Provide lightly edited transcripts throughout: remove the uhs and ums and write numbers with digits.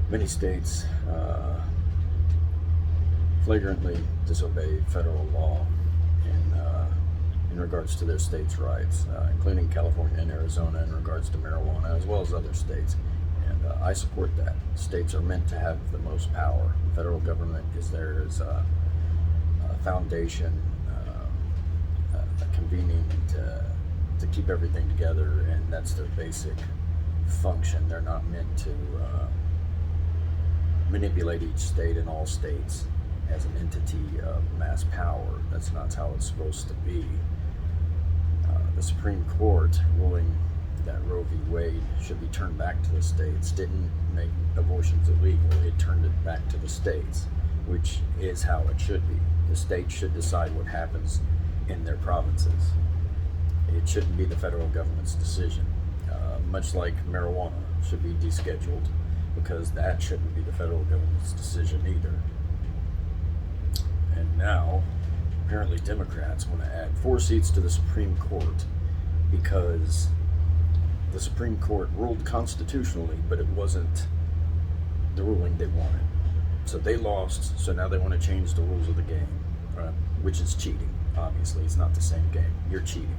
Many states flagrantly disobey federal law in regards to their states' rights, including California and Arizona in regards to marijuana, as well as other states. And I support that. States are meant to have the most power. The federal government is there as a foundation, convening to keep everything together, and that's their basic function. They're not meant to manipulate each state and all states as an entity of mass power. That's not how it's supposed to be. The Supreme Court ruling that Roe v. Wade should be turned back to the states didn't make abortions illegal. It turned it back to the states, which is how it should be. The states should decide what happens in their provinces. It shouldn't be the federal government's decision. Much like marijuana should be descheduled, because that shouldn't be the federal government's decision either. And now, apparently Democrats want to add 4 seats to the Supreme Court because the Supreme Court ruled constitutionally, but it wasn't the ruling they wanted. So they lost, so now they want to change the rules of the game, which is cheating. Obviously, it's not the same game. You're cheating.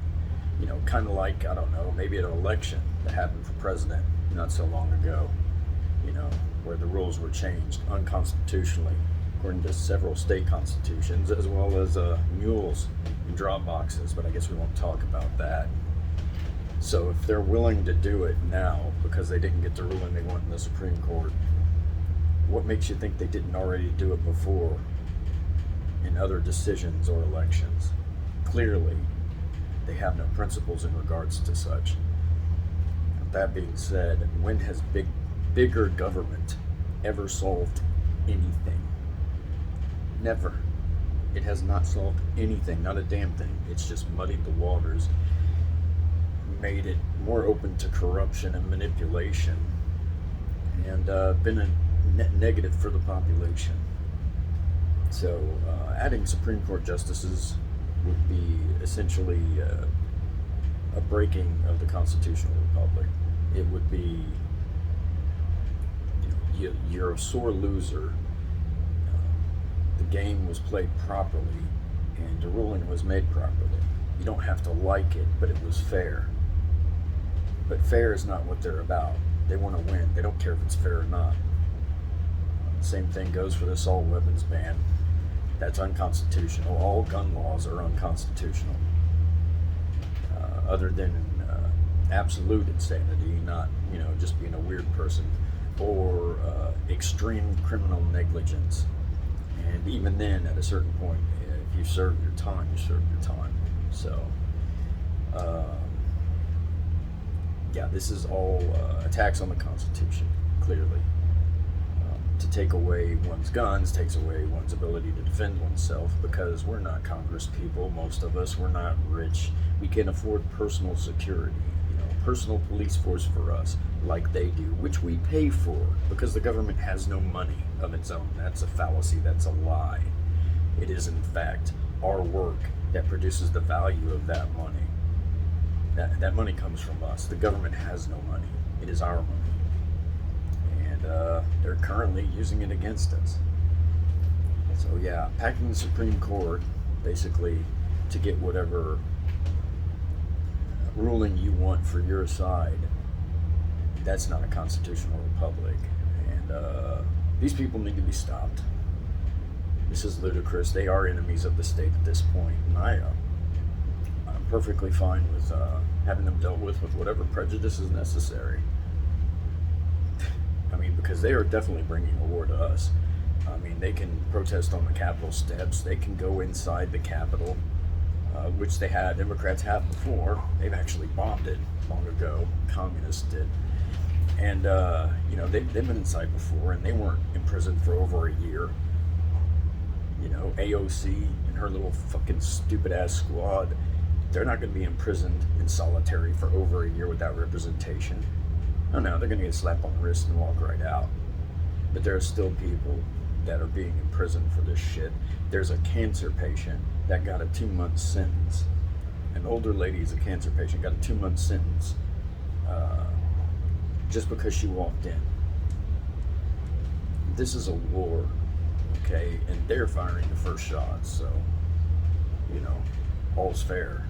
You know, kind of like, I don't know, maybe an election that happened for president not so long ago, you know, where the rules were changed unconstitutionally, according to several state constitutions, as well as mules and drop boxes, but I guess we won't talk about that. So if they're willing to do it now because they didn't get the ruling they want in the Supreme Court, what makes you think they didn't already do it before in other decisions or elections? Clearly, they have no principles in regards to such. That being said, when has bigger government ever solved anything? Never. It has not solved anything, not a damn thing. It's just muddied the waters, made it more open to corruption and manipulation, and been a net negative for the population. So adding Supreme Court justices would be essentially a breaking of the constitutional republic. It would be, you know, you're a sore loser. The game was played properly, and the ruling was made properly. You don't have to like it, but it was fair. But fair is not what they're about. They want to win. They don't care if it's fair or not. Same thing goes for the assault weapons ban. That's unconstitutional. All gun laws are unconstitutional. Other than absolute insanity, not, you know, just being a weird person, or extreme criminal negligence. And even then, at a certain point, if you serve your time, you serve your time. So, yeah, this is all attacks on the Constitution, clearly. To take away one's guns takes away one's ability to defend oneself, because we're not Congress people, most of us. We're not rich. We can't afford personal security, you know, personal police force for us like they do, which we pay for because the government has no money of its own. That's a fallacy. That's a lie. It is, in fact, our work that produces the value of that money. That money comes from us. The government has no money. It is our money. They're currently using it against us. So yeah, packing the Supreme Court basically to get whatever ruling you want for your side, that's not a constitutional republic. And these people need to be stopped. This is ludicrous. They are enemies of the state at this point, and I'm perfectly fine with having them dealt with whatever prejudice is necessary. I mean, because they are definitely bringing a war to us. I mean, they can protest on the Capitol steps. They can go inside the Capitol, which Democrats have before. They've actually bombed it long ago. Communists did. And, you know, they've been inside before, and they weren't imprisoned for over a year. You know, AOC and her little fucking stupid-ass squad, they're not going to be imprisoned in solitary for over a year without representation. Oh no, they're going to get slapped on the wrist and walk right out. But there are still people that are being imprisoned for this shit. There's a cancer patient that got a 2-month sentence. An older lady is a cancer patient, got a 2-month sentence just because she walked in. this is a war, okay? And they're firing the first shots, so, you know, all's fair.